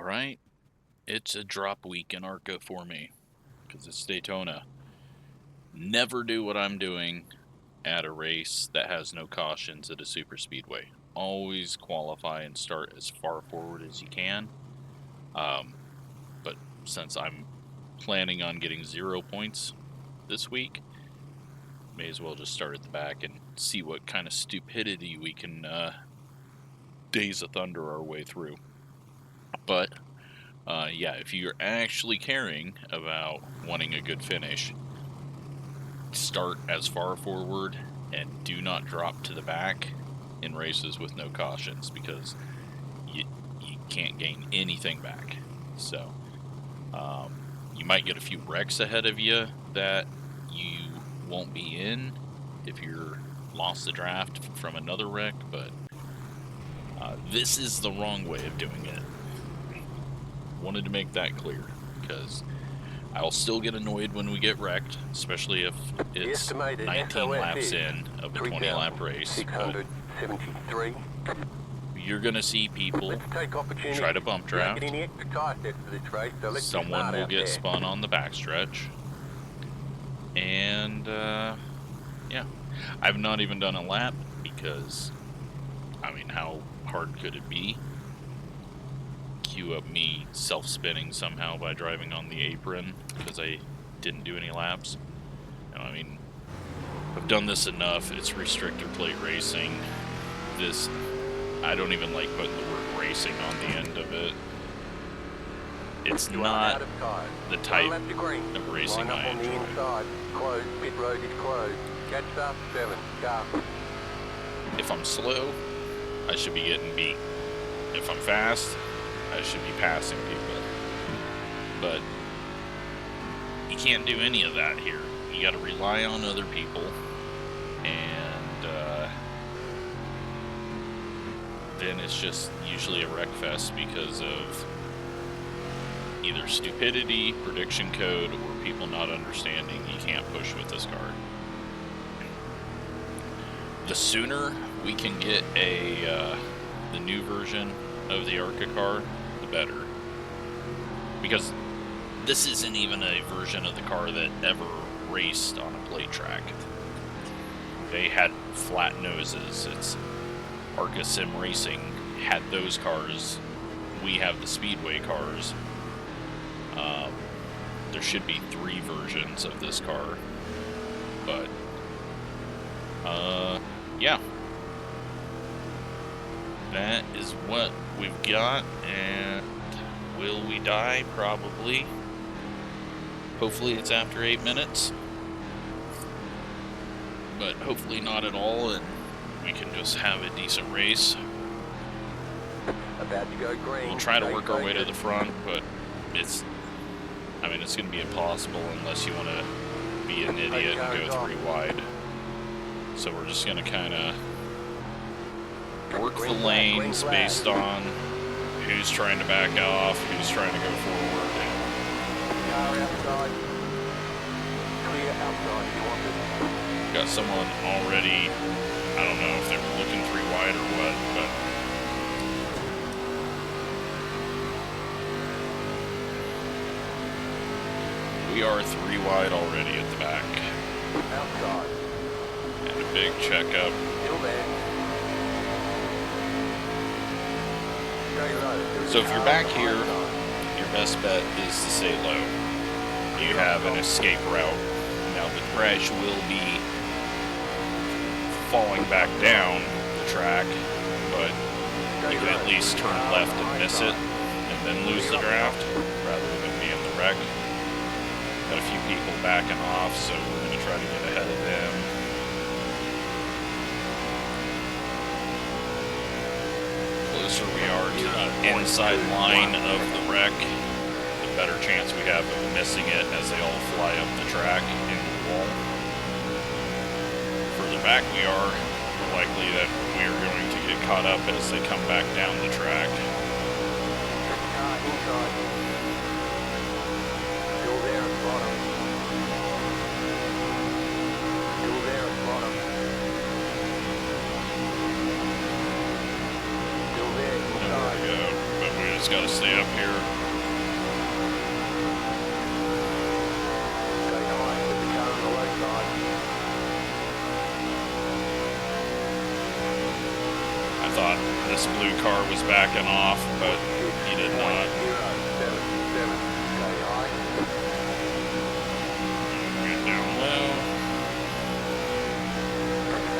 Alright, it's a drop week in ARCA for me, because it's Daytona. Never do what I'm doing at a race that has no cautions at a super speedway. Always qualify and start as far forward as you can. But since I'm planning on getting 0 points this week, may as well just start at the back and see what kind of stupidity we can days of thunder our way through. But yeah, if you're actually caring about wanting a good finish, start as far forward and do not drop to the back in races with no cautions, because you can't gain anything back. So you might get a few wrecks ahead of you that you won't be in if you're lost the draft from another wreck, but this is the wrong way of doing it. Wanted to make that clear, because I'll still get annoyed when we get wrecked, especially if it's 19 laps in of a 20-lap race. But you're going to see people try to bump draft. Someone will get spun on the backstretch. And, yeah. I've not even done a lap because, I mean, how hard could it be? Cue up me self-spinning somehow by driving on the apron because I didn't do any laps. I mean, I've done this enough. It's restrictor plate racing. This, I don't even like putting the word racing on the end of it. It's not the type of racing I enjoy. If I'm slow, I should be getting beat. If I'm fast, I should be passing people. But you can't do any of that here. You got to rely on other people, and then it's just usually a wreck fest because of either stupidity, prediction code, or people not understanding you can't push with this car. The sooner we can get the new version of the ARCA car, the better. Because this isn't even a version of the car that ever raced on a plate track. They had flat noses. It's ARCA Sim Racing had those cars. We have the Speedway cars. There should be 3 versions of this car. But, yeah. That is what we've got, and will we die? Probably. Hopefully it's after 8 minutes. But hopefully not at all, and we can just have a decent race. About to go green. We'll try to work our way to the front, but it's going to be impossible unless you want to be an idiot and go 3 wide. So we're just going to kind of work the lanes based on who's trying to back off, who's trying to go forward. Got someone already, I don't know if they were looking 3 wide or what, but we are 3 wide already at the back. And a big checkup. So if you're back here, your best bet is to stay low. You have an escape route. Now the crash will be falling back down the track, but you can at least turn left and miss it, and then lose the draft, rather than be in the wreck. Got a few people backing off, so we're going to try to get ahead of them. Closer we are to the inside line of the wreck, the better chance we have of missing it as they all fly up the track into the wall. Further back we are, more likely that we are going to get caught up as they come back down the track. Still there at bottom. Still there at bottom. Still there inside. There we go. But we just got to stay up here. Stay high, put the car on the low side. I thought this blue car was backing off, but he did not. 077, stay high. Get down low.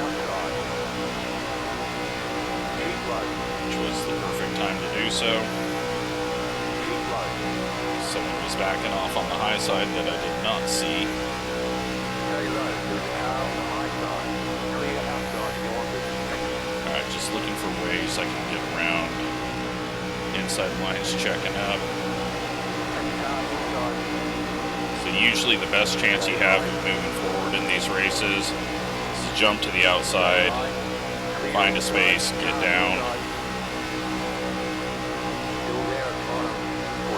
Outside. Keep low. Which was the perfect time to do so. Keep low. Someone was backing off on the high side that I did not see. Stay low, put the car on the high side. Clear outside if you want it. Alright, just looking for ways I can get around. Inside lines checking up. So usually the best chance you have of moving forward in these races is to jump to the outside, find a space, get down.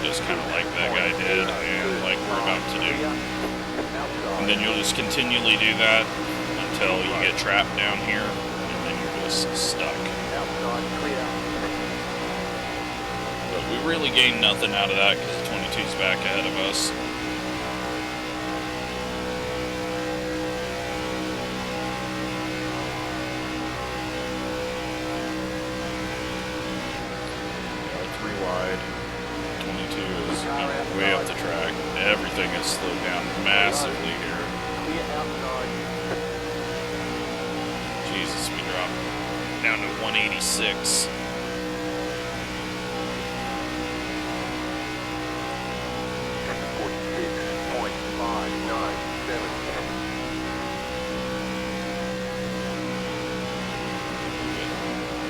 Just kind of like that guy did and like we're about to do. And then you'll just continually do that until you get trapped down here and then you're just stuck. But we really gained nothing out of that because the 22's back ahead of us. Three wide. 22 is way up the track. Everything is slowed down massively here. Jesus, we dropped down to 186.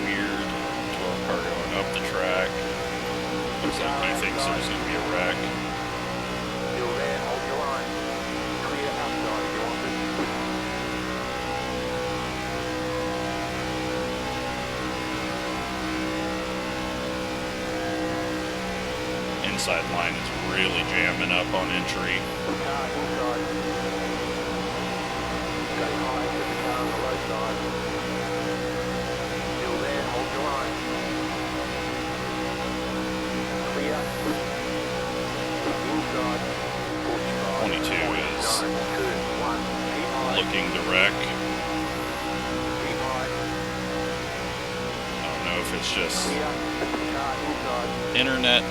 Weird 12 car going up the track. Looks like he thinks there's going to be a wreck. Still there, hold your line. Clear outside if you want it. Inside line is really jamming up on entry. Car inside. Stay high, put the car on the low side. Still there, hold your line. Clear. Inside. 22 is 9, 2, 1. Keep high. looking to wreck. Keep high. I don't know if it's just Clear. Car inside. internet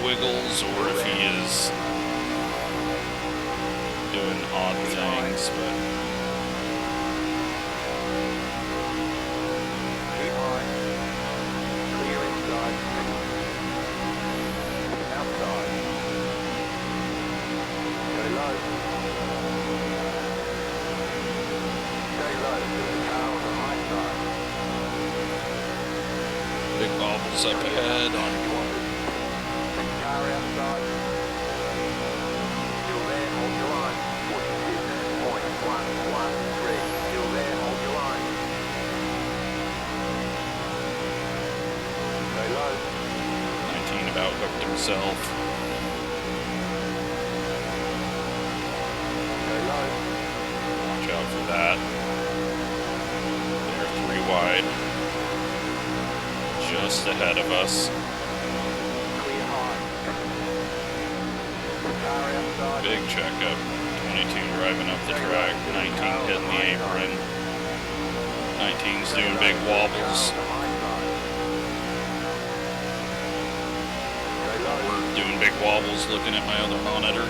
wiggles or if he is doing odd things, but Keep high. Clear inside. Outside. Go low. Stay low. Put the car on the high side. big bobbles up ahead. Car outside. Still there, hold your line. 46.113. Still there, hold your line. Stay low. 19 about hooked himself. Stay low. Watch out for that. They're three wide. Just ahead of us. Clear high. Car outside. Big checkup. 22 driving up the track. 19 hitting the apron. 19's doing big wobbles. We're doing big wobbles looking at my other monitor.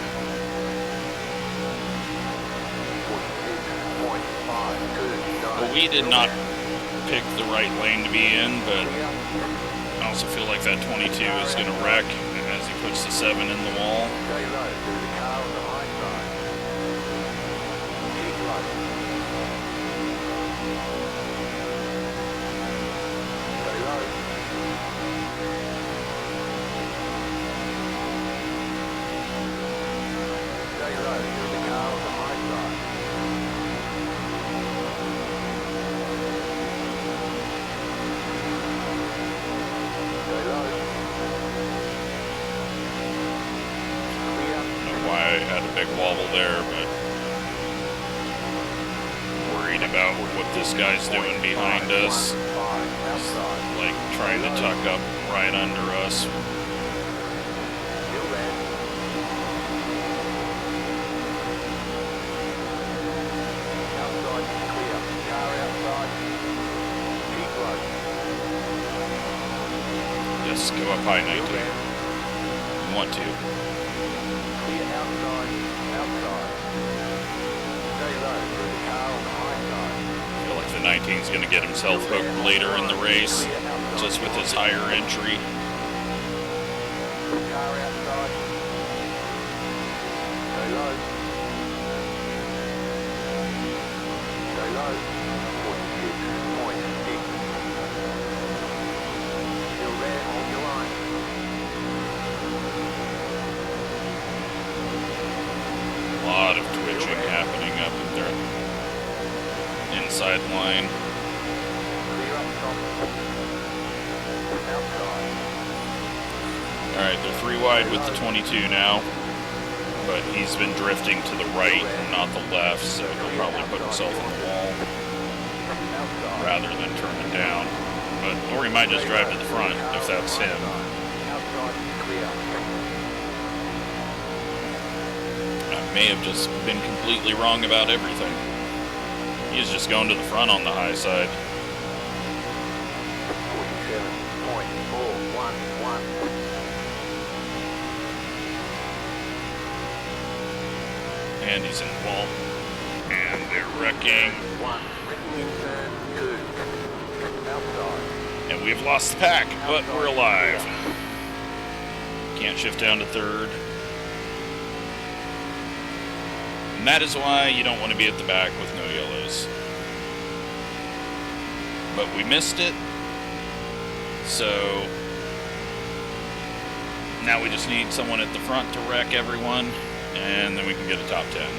46.529. Well, we did not pick the right lane to be in, but I also feel like that 22 is going to wreck as he puts the 7 in the wall. Stay low. Put the car on the high side. Keep low. Stay low. Stay low. Put the car on the high side. Stay low. Clear. I don't know why I had a big wobble there, but worried about what this guy's doing behind us. Outside. Like trying to tuck up right under us. Yes, go up high, 19. You want to. Clear outside, outside. Stay low, through the car on the high side. I feel like the 19's going to get himself hooked later in the race, just with his higher entry. Car outside. Stay low. Stay low. 46.6. Still there, hold your line. A lot of twitching happening up in their inside line. Clear up top. Outside. Alright, they're 3 wide with the 22 now, but he's been drifting to the right and not the left, so he'll probably put himself in the wall rather than turning down. Or he might just drive to the front if that's him. Outside, clear. I may have just been completely wrong about everything. He's just going to the front on the high side. 47.411. And he's in the wall. And they're wrecking. Wrecking in turn 2. Outside. And we've lost the pack, but we're alive. Can't shift down to third. And that is why you don't want to be at the back with no yellows. But we missed it. So now we just need someone at the front to wreck everyone, and then we can get a top 10.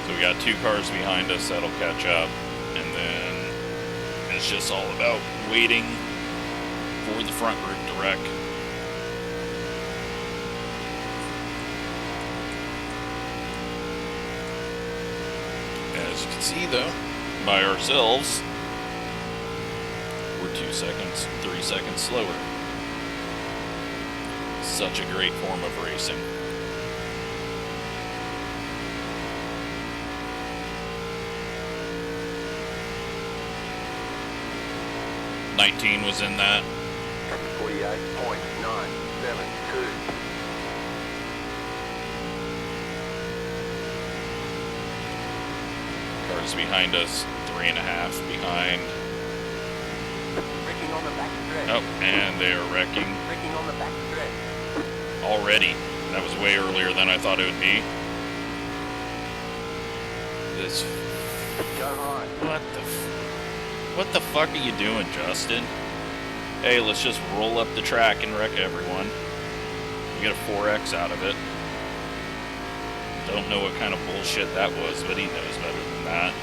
So we got 2 cars behind us that'll catch up, and then it's just all about waiting for the front group to wreck. As you can see though, by ourselves, we're 2 seconds, 3 seconds slower. Such a great form of racing. '19 was in that. 48.972. Cars behind us, 3.5 behind. Wrecking on the back stretch. Oh, and they are wrecking Wrecking on the back stretch. already. That was way earlier than I thought it would be. This. Go high. What the fuck are you doing, Justin? Hey, let's just roll up the track and wreck everyone. We get a 4X out of it. Don't know what kind of bullshit that was, but he knows better than that.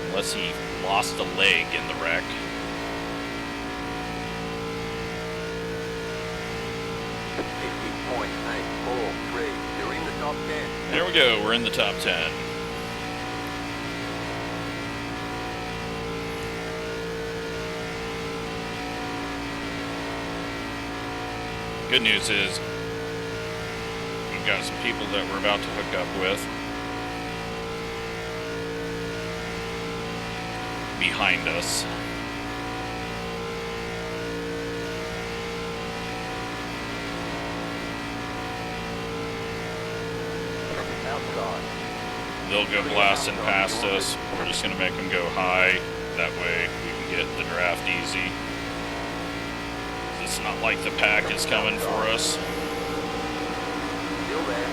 Unless he lost a leg in the wreck. You're in the top 10. There we go, we're in the top 10. Good news is, we've got some people that we're about to hook up with behind us. Outside. They'll go blasting past us. We're just going to make them go high. That way we can get the draft easy. It's not like the pack is coming for us. Still there.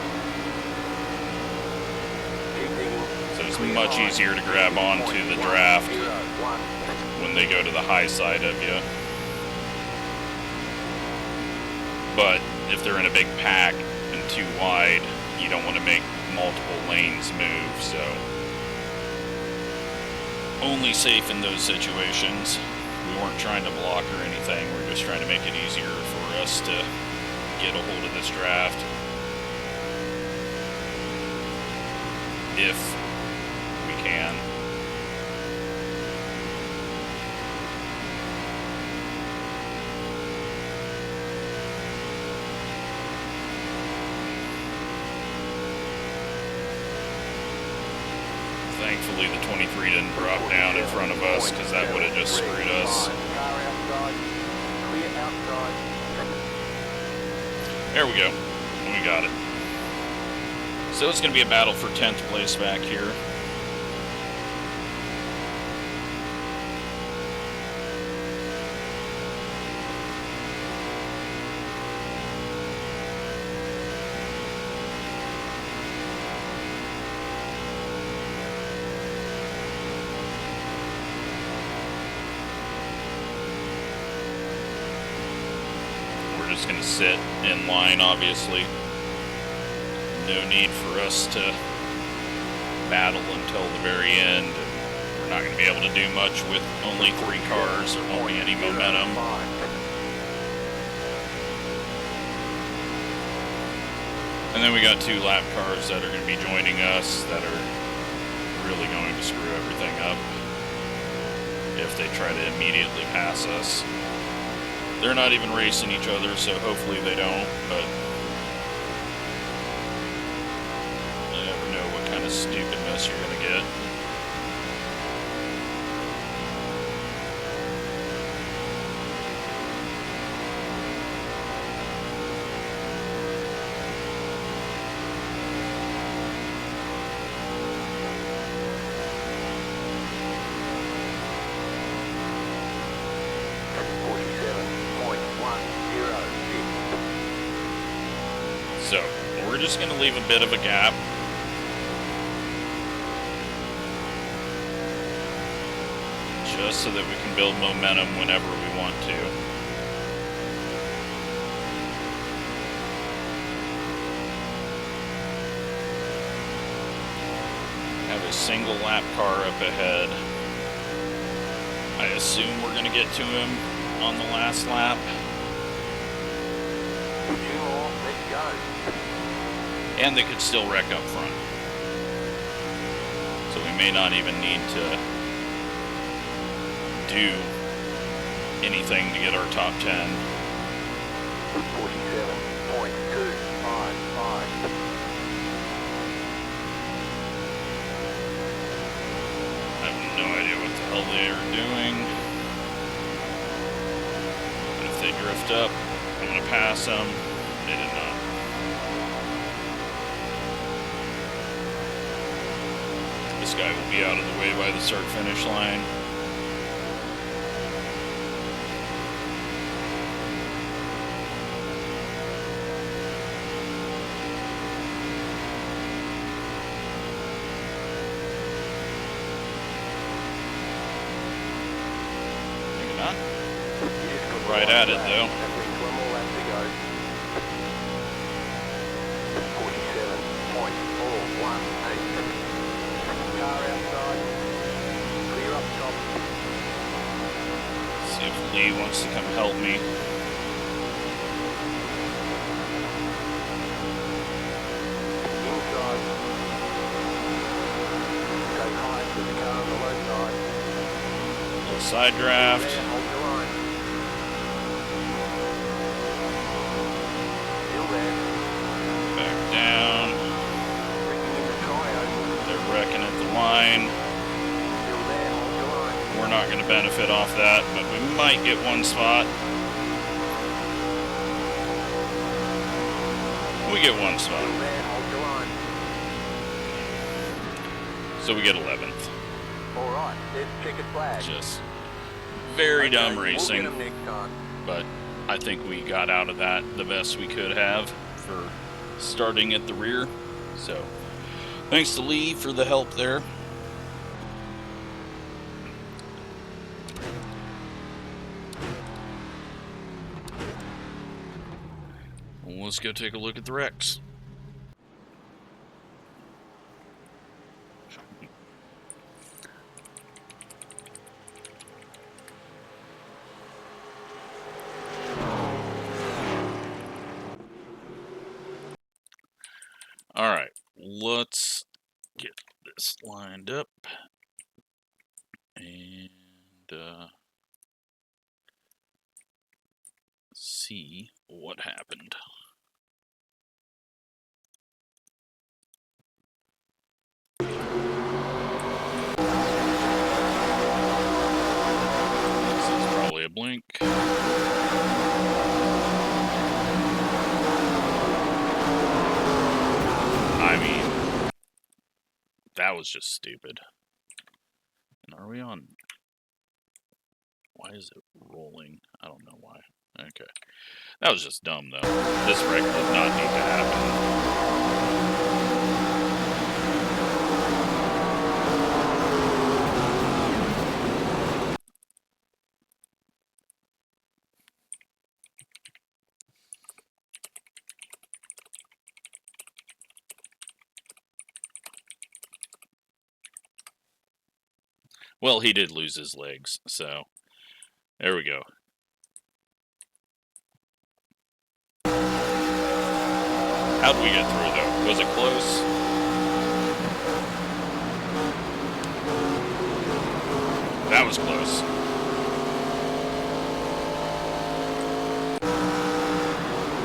So it's much easier to grab onto the draft when they go to the high side of you. But if they're in a big pack and too wide, you don't want to make multiple lanes move, so only safe in those situations. We weren't trying to block or anything, we're just trying to make it easier for us to get a hold of this draft. if we can. Thankfully, the 23 didn't drop down in front of us, because that would have just screwed us. There we go. We got it. So it's going to be a battle for 10th place back here. Just going to sit in line, obviously. No need for us to battle until the very end. We're not going to be able to do much with only 3 cars. There won't be any momentum. And then we got 2 lap cars that are going to be joining us that are really going to screw everything up if they try to immediately pass us. They're not even racing each other, so hopefully they don't, but you never know what kind of stupidness you're going to get. So, we're just going to leave a bit of a gap. Just so that we can build momentum whenever we want to. Have a single lap car up ahead. I assume we're going to get to him on the last lap. And they could still wreck up front. So we may not even need to do anything to get our top 10. 47.255. I have no idea what the hell they are doing. But if they drift up, I'm going to pass them. They did not. This guy will be out of the way by the start-finish line. Maybe not. Right at it, though. See if Lee wants to come help me. Little side draft. Back down. They're wrecking at the line. We're not going to benefit off that, but we might get one spot. We get one spot. So we get 11th. Alright, there's checkered flag. Just very dumb racing. But I think we got out of that the best we could have for starting at the rear. So thanks to Lee for the help there. Let's go take a look at the wrecks. All right, let's get this lined up and see what happened. This is probably a blink. I mean, that was just stupid. And are we on? Why is it rolling? I don't know why. Okay. That was just dumb, though. This wreck did not need to happen. Well, he did lose his legs, so there we go. How'd we get through, though? Was it close? That was close.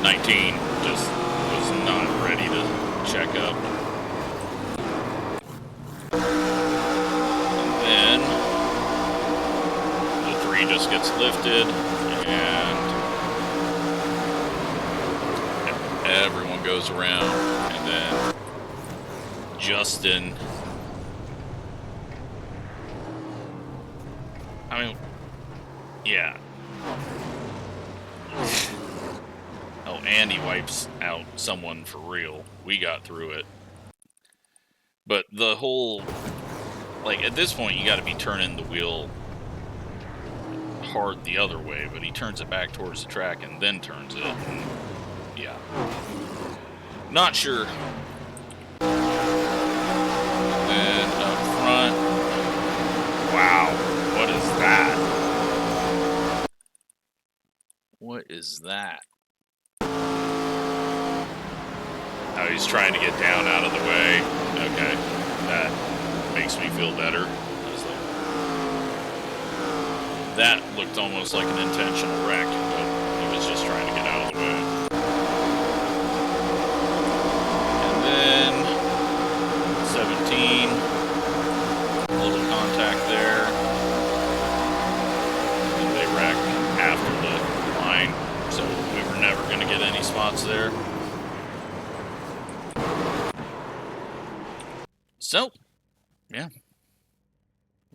'19 just was not ready to check up. And then the 3 just gets lifted, and everyone goes around, and then Justin, I mean, yeah. Oh, and he wipes out someone for real. We got through it. But the whole, like, at this point, you got to be turning the wheel hard the other way, but he turns it back towards the track and then turns it. And, yeah. Not sure. Then up front. Wow. What is that? What is that? Oh, he's trying to get down out of the way. Okay. That makes me feel better. That looked almost like an intentional wreck, but he was just trying to get out of the way. And then 17, a little contact there. And they wreck after the line, so we were never going to get any spots there. So, yeah.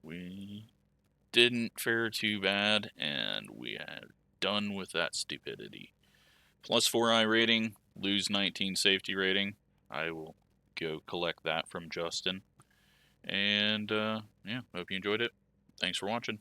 We didn't fare too bad, and we are done with that stupidity. +4 I rating, lose 19 safety rating. I will go collect that from Justin. And, yeah, hope you enjoyed it. Thanks for watching.